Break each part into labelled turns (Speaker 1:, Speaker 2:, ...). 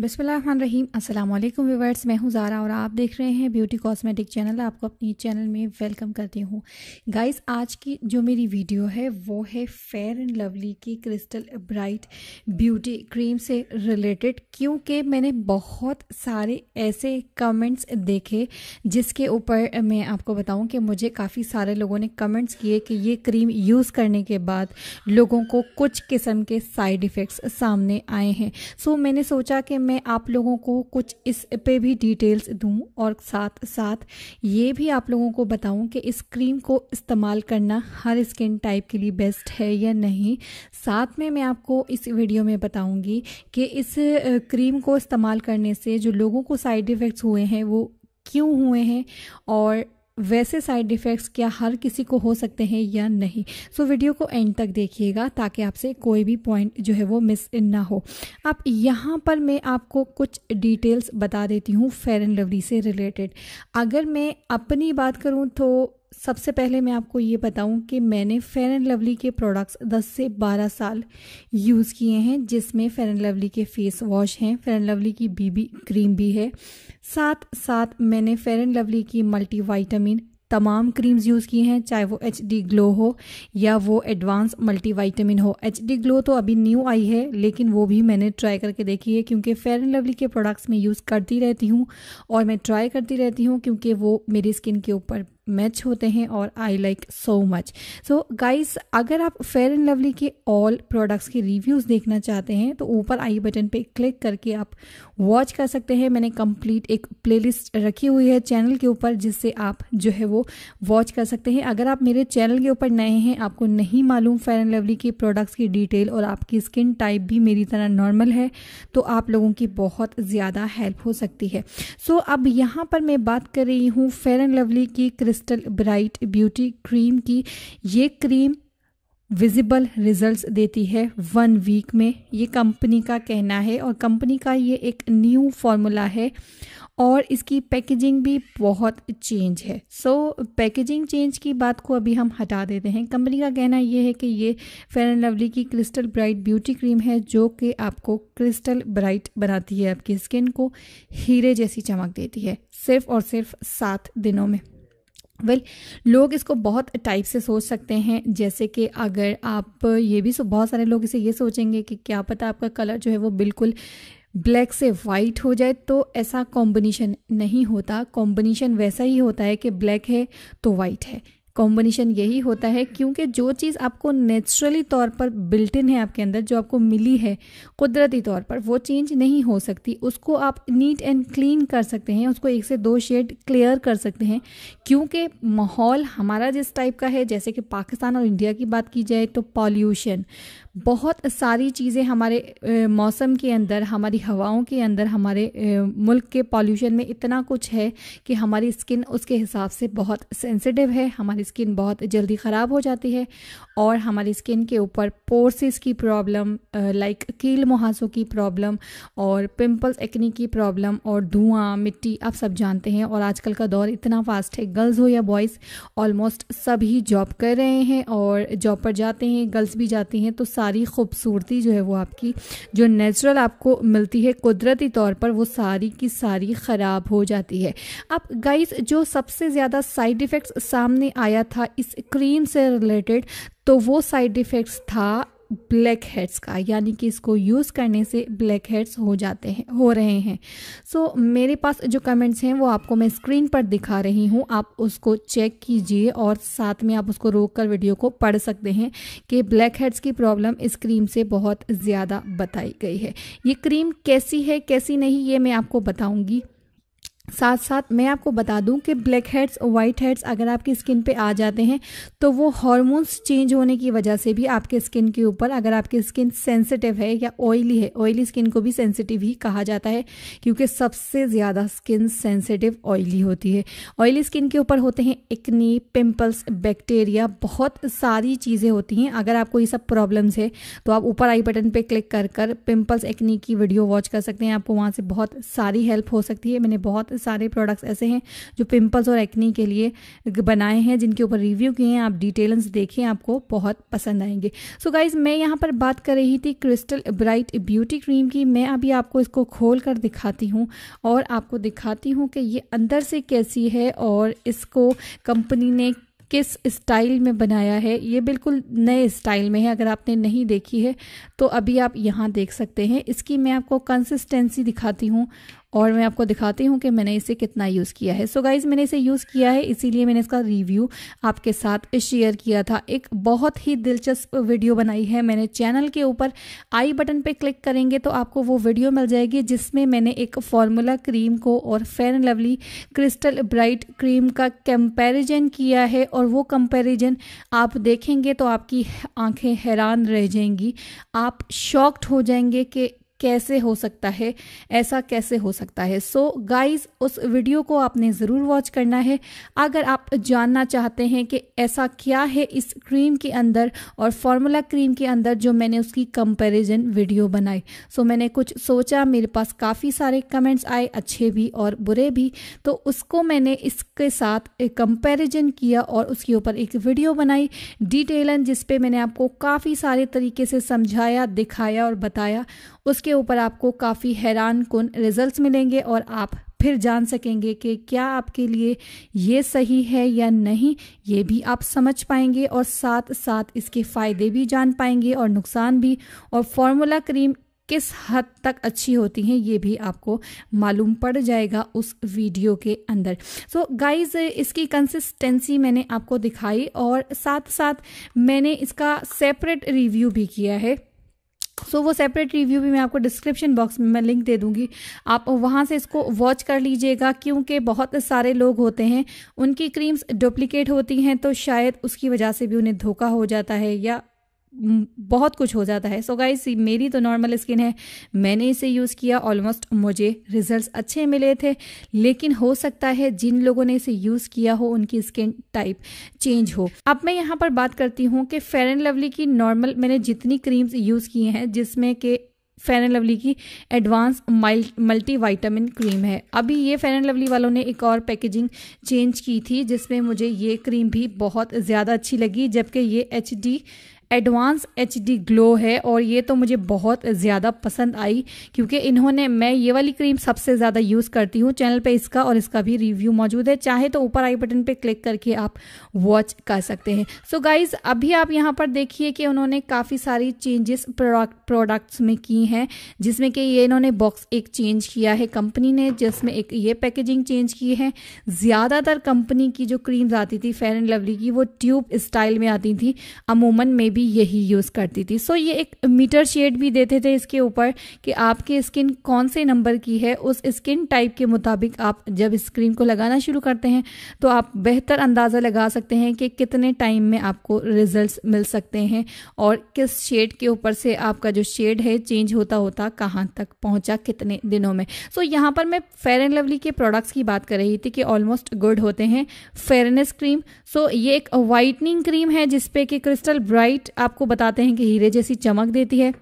Speaker 1: बिस्मिल्लाहिर्रहमानिर्रहीम। अस्सलाम वालेकुम व्यूअर्स, मैं हूं ज़ारा और आप देख रहे हैं ब्यूटी कॉस्मेटिक चैनल। आपको अपनी चैनल में वेलकम करती हूं। गाइस, आज की जो मेरी वीडियो है वो है फेयर एंड लवली की क्रिस्टल ब्राइट ब्यूटी क्रीम से रिलेटेड, क्योंकि मैंने बहुत सारे ऐसे कमेंट्स देखे जिसके ऊपर मैं आपको बताऊं कि मुझे काफ़ी सारे लोगों ने कमेंट्स किए कि ये क्रीम यूज़ करने के बाद लोगों को कुछ किस्म के साइड इफ़ेक्ट्स सामने आए हैं। सो मैंने सोचा कि मैं आप लोगों को कुछ इस पे भी डिटेल्स दूं और साथ साथ ये भी आप लोगों को बताऊं कि इस क्रीम को इस्तेमाल करना हर स्किन टाइप के लिए बेस्ट है या नहीं। साथ में मैं आपको इस वीडियो में बताऊंगी कि इस क्रीम को इस्तेमाल करने से जो लोगों को साइड इफ़ेक्ट्स हुए हैं वो क्यों हुए हैं, और वैसे साइड इफ़ेक्ट्स क्या हर किसी को हो सकते हैं या नहीं। सो वीडियो को एंड तक देखिएगा ताकि आपसे कोई भी पॉइंट जो है वो मिस ना हो। अब यहाँ पर मैं आपको कुछ डिटेल्स बता देती हूँ फेयर एंड लवली से रिलेटेड। अगर मैं अपनी बात करूँ तो सबसे पहले मैं आपको ये बताऊं कि मैंने फेयर एंड लवली के प्रोडक्ट्स 10 से 12 साल यूज़ किए हैं, जिसमें फेयर एंड लवली के फेस वॉश हैं, फेयर एंड लवली की बीबी क्रीम भी है, साथ साथ मैंने फेयर एंड लवली की मल्टीविटामिन तमाम क्रीम्स यूज़ की हैं, चाहे वो HD ग्लो हो या वो एडवांस मल्टीविटामिन हो। HD ग्लो तो अभी न्यू आई है, लेकिन वो भी मैंने ट्राई करके देखी है, क्योंकि फेयर एंड लवली के प्रोडक्ट्स मैं यूज़ करती रहती हूँ और मैं ट्राई करती रहती हूँ, क्योंकि वो मेरी स्किन के ऊपर मैच होते हैं और I like so much. So guys, अगर आप फेयर एंड लवली के ऑल प्रोडक्ट्स के रिव्यूज़ देखना चाहते हैं तो ऊपर आई बटन पे क्लिक करके आप वॉच कर सकते हैं। मैंने कंप्लीट एक प्लेलिस्ट रखी हुई है चैनल के ऊपर, जिससे आप जो है वो वॉच कर सकते हैं। अगर आप मेरे चैनल के ऊपर नए हैं, आपको नहीं मालूम फेयर एंड लवली के प्रोडक्ट्स की डिटेल और आपकी स्किन टाइप भी मेरी तरह नॉर्मल है, तो आप लोगों की बहुत ज़्यादा हेल्प हो सकती है। सो अब यहाँ पर मैं बात कर रही हूँ फेयर एंड लवली की क्रिस्टल ब्राइट ब्यूटी क्रीम की। ये क्रीम विजिबल रिजल्ट्स देती है 1 वीक में, ये कंपनी का कहना है, और कंपनी का ये एक न्यू फॉर्मूला है और इसकी पैकेजिंग भी बहुत चेंज है। सो पैकेजिंग चेंज की बात को अभी हम हटा देते हैं। कंपनी का कहना ये है कि ये फेयर एंड लवली की क्रिस्टल ब्राइट ब्यूटी क्रीम है, जो कि आपको क्रिस्टल ब्राइट बनाती है, आपकी स्किन को हीरे जैसी चमक देती है, सिर्फ और सिर्फ 7 दिनों में। लोग इसको बहुत टाइप से सोच सकते हैं, जैसे कि अगर आप ये भी बहुत सारे लोग इसे ये सोचेंगे कि क्या पता आपका कलर जो है वो बिल्कुल ब्लैक से वाइट हो जाए, तो ऐसा कॉम्बिनेशन नहीं होता। कॉम्बिनेशन वैसा ही होता है कि ब्लैक है तो वाइट है। कॉम्बिनेशन यही होता है, क्योंकि जो चीज़ आपको नेचुरली तौर पर बिल्ट इन है आपके अंदर, जो आपको मिली है कुदरती तौर पर, वो चेंज नहीं हो सकती। उसको आप नीट एंड क्लीन कर सकते हैं, उसको 1 से 2 शेड क्लियर कर सकते हैं, क्योंकि माहौल हमारा जिस टाइप का है, जैसे कि पाकिस्तान और इंडिया की बात की जाए तो पॉल्यूशन, बहुत सारी चीज़ें हमारे मौसम के अंदर, हमारी हवाओं के अंदर, हमारे मुल्क के पॉल्यूशन में इतना कुछ है कि हमारी स्किन उसके हिसाब से बहुत सेंसिटिव है। हमारी स्किन बहुत जल्दी ख़राब हो जाती है और हमारी स्किन के ऊपर पोर्सिस की प्रॉब्लम, लाइक कील मुहासों की प्रॉब्लम और पिंपल्स, एक्ने की प्रॉब्लम और धुआं, मिट्टी, आप सब जानते हैं। और आजकल का दौर इतना फास्ट है, गर्ल्स हो या बॉयज़, ऑलमोस्ट सभी जॉब कर रहे हैं और जॉब पर जाते हैं, गर्ल्स भी जाती हैं, तो सारी खूबसूरती जो है वो आपकी जो नेचुरल आपको मिलती है कुदरती तौर पर, वो सारी की सारी ख़राब हो जाती है। अब गाइस, जो सबसे ज़्यादा साइड इफ़ेक्ट्स सामने आया था इस क्रीम से रिलेटेड, तो वो साइड इफ़ेक्ट्स था ब्लैक हेड्स का, यानी कि इसको यूज़ करने से ब्लैक हेड्स हो रहे हैं। सो मेरे पास जो कमेंट्स हैं वो आपको मैं स्क्रीन पर दिखा रही हूँ, आप उसको चेक कीजिए और साथ में आप उसको रोक कर वीडियो को पढ़ सकते हैं कि ब्लैक हेड्स की प्रॉब्लम इस क्रीम से बहुत ज़्यादा बताई गई है। ये क्रीम कैसी है कैसी नहीं, ये मैं आपको बताऊँगी। साथ साथ मैं आपको बता दूं कि ब्लैक हेड्स, वाइट हेड्स अगर आपकी स्किन पे आ जाते हैं तो वो हार्मोन्स चेंज होने की वजह से भी आपके स्किन के ऊपर, अगर आपकी स्किन सेंसिटिव है या ऑयली है, ऑयली स्किन को भी सेंसिटिव ही कहा जाता है, क्योंकि सबसे ज़्यादा स्किन सेंसिटिव ऑयली होती है। ऑयली स्किन के ऊपर होते हैं एक्ने, पिंपल्स, बैक्टीरिया, बहुत सारी चीज़ें होती हैं। अगर आपको ये सब प्रॉब्लम्स है तो आप ऊपर आई बटन पर क्लिक कर पिंपल्स, एक्ने की वीडियो वॉच कर सकते हैं, आपको वहाँ से बहुत सारी हेल्प हो सकती है। मैंने बहुत बहुत सारे प्रोडक्ट्स ऐसे हैं जो पिंपल्स और एक्नी के लिए बनाए हैं, जिनके ऊपर रिव्यू किए हैं। आप डिटेल्स देखें, आपको बहुत पसंद आएंगे। सो गाइज, मैं यहाँ पर बात कर रही थी क्रिस्टल ब्राइट ब्यूटी क्रीम की। मैं अभी आपको इसको खोल कर दिखाती हूँ और आपको दिखाती हूँ कि ये अंदर से कैसी है और इसको कंपनी ने किस स्टाइल में बनाया है। ये बिल्कुल नए स्टाइल में है, अगर आपने नहीं देखी है तो अभी आप यहाँ देख सकते हैं। इसकी मैं आपको कंसिस्टेंसी दिखाती हूँ और मैं आपको दिखाती हूँ कि मैंने इसे कितना यूज़ किया है। सो गाइज़, मैंने इसे यूज़ किया है, इसीलिए मैंने इसका रिव्यू आपके साथ शेयर किया था। एक बहुत ही दिलचस्प वीडियो बनाई है मैंने चैनल के ऊपर। आई बटन पे क्लिक करेंगे तो आपको वो वीडियो मिल जाएगी जिसमें मैंने एक फॉर्मूला क्रीम को और fair and lovely crystal bright cream का कंपैरिजन किया है, और वो कंपैरिजन आप देखेंगे तो आपकी आंखें हैरान रह जाएंगी। आप शॉक्ड हो जाएंगे कि कैसे हो सकता है, ऐसा कैसे हो सकता है। सो गाइज, उस वीडियो को आपने ज़रूर वॉच करना है अगर आप जानना चाहते हैं कि ऐसा क्या है इस क्रीम के अंदर और फार्मूला क्रीम के अंदर जो मैंने उसकी कंपैरिजन वीडियो बनाई। सो मैंने कुछ सोचा, मेरे पास काफ़ी सारे कमेंट्स आए, अच्छे भी और बुरे भी, तो उसको मैंने इसके साथ एक कंपैरिजन किया और उसके ऊपर एक वीडियो बनाई डिटेलन, जिसपे मैंने आपको काफ़ी सारे तरीके से समझाया, दिखाया और बताया। उसके ऊपर आपको काफ़ी हैरान कुन रिजल्ट्स मिलेंगे और आप फिर जान सकेंगे कि क्या आपके लिए ये सही है या नहीं, ये भी आप समझ पाएंगे और साथ साथ इसके फ़ायदे भी जान पाएंगे और नुकसान भी, और फार्मूला क्रीम किस हद तक अच्छी होती हैं ये भी आपको मालूम पड़ जाएगा उस वीडियो के अंदर। सो गाइज़, इसकी कंसिस्टेंसी मैंने आपको दिखाई और साथ साथ मैंने इसका सेपरेट रिव्यू भी किया है। सो वो सेपरेट रिव्यू भी मैं आपको डिस्क्रिप्शन बॉक्स में मैं लिंक दे दूंगी, आप वहाँ से इसको वॉच कर लीजिएगा। क्योंकि बहुत सारे लोग होते हैं, उनकी क्रीम्स डुप्लीकेट होती हैं, तो शायद उसकी वजह से भी उन्हें धोखा हो जाता है या बहुत कुछ हो जाता है। सो गाइस, मेरी तो नॉर्मल स्किन है, मैंने इसे यूज़ किया, ऑलमोस्ट मुझे रिजल्ट्स अच्छे मिले थे। लेकिन हो सकता है जिन लोगों ने इसे यूज़ किया हो उनकी स्किन टाइप चेंज हो। अब मैं यहाँ पर बात करती हूँ कि फेयर एंड लवली की नॉर्मल मैंने जितनी क्रीम्स यूज़ की हैं, जिसमें कि फेयर एंड लवली की एडवांस मल्टी विटामिन क्रीम है। अभी ये फेयर एंड लवली वालों ने एक और पैकेजिंग चेंज की थी जिसमें मुझे ये क्रीम भी बहुत ज़्यादा अच्छी लगी, जबकि ये एडवांस HD ग्लो है और ये तो मुझे बहुत ज़्यादा पसंद आई क्योंकि मैं ये वाली क्रीम सबसे ज़्यादा यूज़ करती हूँ। चैनल पे इसका और इसका भी रिव्यू मौजूद है, चाहे तो ऊपर आई बटन पे क्लिक करके आप वॉच कर सकते हैं। सो गाइज़, अभी आप यहाँ पर देखिए कि उन्होंने काफ़ी सारी चेंजेस प्रोडक्ट्स में की हैं, जिसमें कि ये इन्होंने बॉक्स एक चेंज किया है कंपनी ने, जिसमें एक ये पैकेजिंग चेंज की है। ज़्यादातर कंपनी की जो क्रीम्स आती थी फेयर एंड लवली की, वो ट्यूब स्टाइल में आती थी, अमूमन में भी यही यूज़ करती थी। सो ये एक मीटर शेड भी देते थे इसके ऊपर कि आपकी स्किन कौन से नंबर की है, उस स्किन टाइप के मुताबिक आप जब इस क्रीम को लगाना शुरू करते हैं तो आप बेहतर अंदाज़ा लगा सकते हैं कि कितने टाइम में आपको रिजल्ट्स मिल सकते हैं और किस शेड के ऊपर से आपका जो शेड है चेंज होता होता कहाँ तक पहुँचा, कितने दिनों में। सो यहाँ पर मैं फेयर एंड लवली के प्रोडक्ट्स की बात कर रही थी कि ऑलमोस्ट गुड होते हैं। फेयरनेस क्रीम, सो ये एक वाइटनिंग क्रीम है जिसपे कि क्रिस्टल ब्राइट आपको बताते हैं कि हीरे जैसी चमक देती है।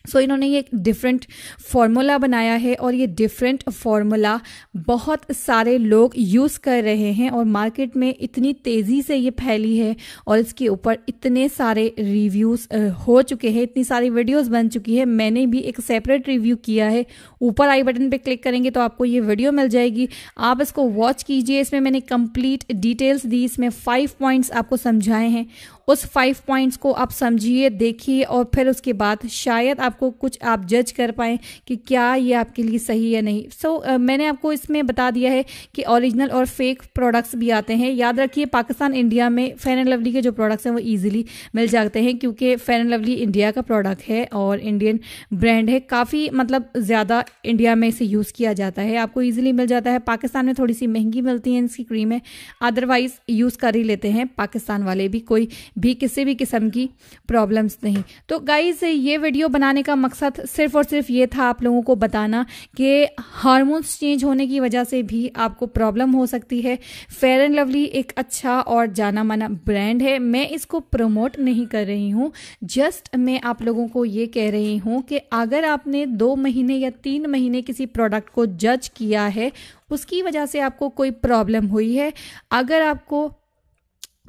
Speaker 1: सो इन्होंने ये एक डिफरेंट फार्मूला बनाया है और ये डिफरेंट फार्मूला बहुत सारे लोग यूज़ कर रहे हैं और मार्केट में इतनी तेज़ी से ये फैली है और इसके ऊपर इतने सारे रिव्यूज़ हो चुके हैं, इतनी सारी वीडियोस बन चुकी है। मैंने भी एक सेपरेट रिव्यू किया है, ऊपर आई बटन पे क्लिक करेंगे तो आपको ये वीडियो मिल जाएगी, आप इसको वॉच कीजिए। इसमें मैंने कंप्लीट डिटेल्स दी, इसमें 5 पॉइंट्स आपको समझाए हैं, उस 5 पॉइंट्स को आप समझिए, देखिए और फिर उसके बाद शायद आपको कुछ आप जज कर पाएँ कि क्या ये आपके लिए सही है नहीं। सो मैंने आपको इसमें बता दिया है कि ओरिजिनल और फेक प्रोडक्ट्स भी आते हैं। याद रखिए, पाकिस्तान इंडिया में फेयर एंड लवली के जो प्रोडक्ट्स हैं वो ईजिली मिल जाते हैं क्योंकि फेयर एंड लवली इंडिया का प्रोडक्ट है और इंडियन ब्रांड है, काफ़ी मतलब ज़्यादा इंडिया में इसे यूज़ किया जाता है, आपको ईजिली मिल जाता है। पाकिस्तान में थोड़ी सी महंगी मिलती हैं इसकी क्रीमें, अदरवाइज़ यूज़ कर ही लेते हैं पाकिस्तान वाले भी, कोई भी किसी भी किस्म की प्रॉब्लम्स नहीं। तो गाइज ये वीडियो बनाने का मकसद सिर्फ और सिर्फ ये था आप लोगों को बताना कि हार्मोन्स चेंज होने की वजह से भी आपको प्रॉब्लम हो सकती है। फेयर एंड लवली एक अच्छा और जाना माना ब्रांड है, मैं इसको प्रमोट नहीं कर रही हूँ, जस्ट मैं आप लोगों को ये कह रही हूँ कि अगर आपने 2 महीने या 3 महीने किसी प्रोडक्ट को जज किया है, उसकी वजह से आपको कोई प्रॉब्लम हुई है, अगर आपको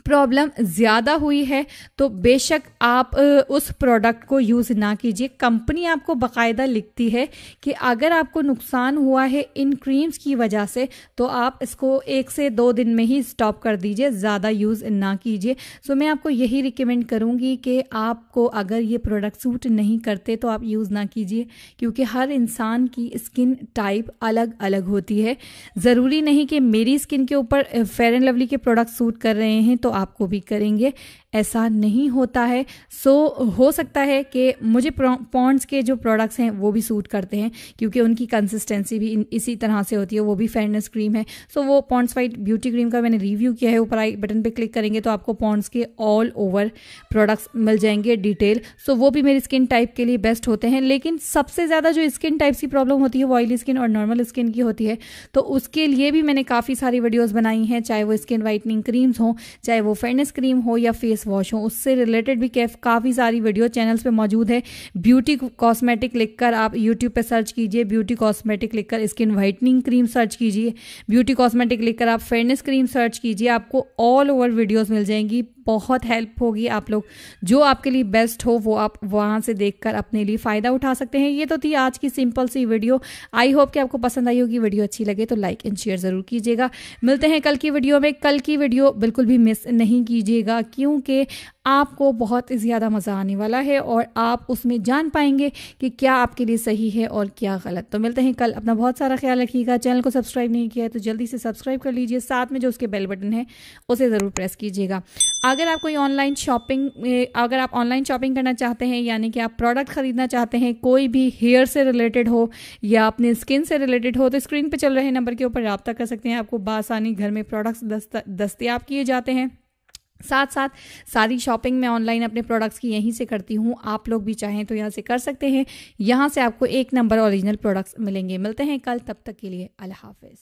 Speaker 1: प्रॉब्लम ज़्यादा हुई है तो बेशक आप उस प्रोडक्ट को यूज़ ना कीजिए। कंपनी आपको बाकायदा लिखती है कि अगर आपको नुकसान हुआ है इन क्रीम्स की वजह से तो आप इसको 1 से 2 दिन में ही स्टॉप कर दीजिए, ज़्यादा यूज़ ना कीजिए। सो मैं आपको यही रिकमेंड करूँगी कि आपको अगर ये प्रोडक्ट सूट नहीं करते तो आप यूज़ ना कीजिए, क्योंकि हर इंसान की स्किन टाइप अलग अलग होती है। ज़रूरी नहीं कि मेरी स्किन के ऊपर फेयर एंड लवली के प्रोडक्ट सूट कर रहे हैं तो आपको भी करेंगे, ऐसा नहीं होता है। सो हो सकता है कि मुझे पॉन्ड्स के जो प्रोडक्ट्स हैं वो भी सूट करते हैं, क्योंकि उनकी कंसिस्टेंसी भी इसी तरह से होती है, वो भी फेयरनेस क्रीम है। सो वो पॉन्ड्स वाइट ब्यूटी क्रीम का मैंने रिव्यू किया है, ऊपर आई बटन पे क्लिक करेंगे तो आपको पॉन्ड्स के ऑल ओवर प्रोडक्ट्स मिल जाएंगे डिटेल। सो वो भी मेरी स्किन टाइप के लिए बेस्ट होते हैं। लेकिन सबसे ज़्यादा जो स्किन टाइप्स की प्रॉब्लम होती है वो ऑयली स्किन और नॉर्मल स्किन की होती है, तो उसके लिए भी मैंने काफ़ी सारी वीडियोज़ बनाई हैं, चाहे वो स्किन वाइटनिंग क्रीम्स हों, चाहे वो फेयरनेस क्रीम हो या फेस वॉश हो, उससे रिलेटेड भी काफ़ी सारी वीडियो चैनल्स पे मौजूद है। ब्यूटी कॉस्मेटिक लिखकर आप यूट्यूब पे सर्च कीजिए, ब्यूटी कॉस्मेटिक लिखकर स्किन वाइटनिंग क्रीम सर्च कीजिए, ब्यूटी कॉस्मेटिक लिखकर आप फेयरनेस क्रीम सर्च कीजिए, आपको ऑल ओवर वीडियोस मिल जाएंगी। बहुत हेल्प होगी, आप लोग जो आपके लिए बेस्ट हो वो आप वहाँ से देखकर अपने लिए फ़ायदा उठा सकते हैं। ये तो थी आज की सिंपल सी वीडियो। आई होप कि आपको पसंद आई होगी। वीडियो अच्छी लगे तो लाइक एंड शेयर ज़रूर कीजिएगा। मिलते हैं कल की वीडियो में। कल की वीडियो बिल्कुल भी मिस नहीं कीजिएगा, क्योंकि आपको बहुत ज़्यादा मज़ा आने वाला है और आप उसमें जान पाएंगे कि क्या आपके लिए सही है और क्या गलत। तो मिलते हैं कल। अपना बहुत सारा ख्याल रखिएगा। चैनल को सब्सक्राइब नहीं किया है तो जल्दी से सब्सक्राइब कर लीजिए, साथ में जो उसके बेल बटन है उसे ज़रूर प्रेस कीजिएगा। अगर आप ऑनलाइन शॉपिंग करना चाहते हैं, यानी कि आप प्रोडक्ट खरीदना चाहते हैं, कोई भी हेयर से रिलेटेड हो या अपने स्किन से रिलेटेड हो, तो स्क्रीन पे चल रहे नंबर के ऊपर रब्ता कर सकते हैं। आपको बासानी घर में प्रोडक्ट्स दस्तयाब किए जाते हैं। साथ साथ सारी शॉपिंग मैं ऑनलाइन अपने प्रोडक्ट्स की यहीं से करती हूँ, आप लोग भी चाहें तो यहाँ से कर सकते हैं। यहाँ से आपको 1 नंबर ओरिजिनल प्रोडक्ट्स मिलेंगे। मिलते हैं कल, तब तक के लिए अल्लाह हाफिज़।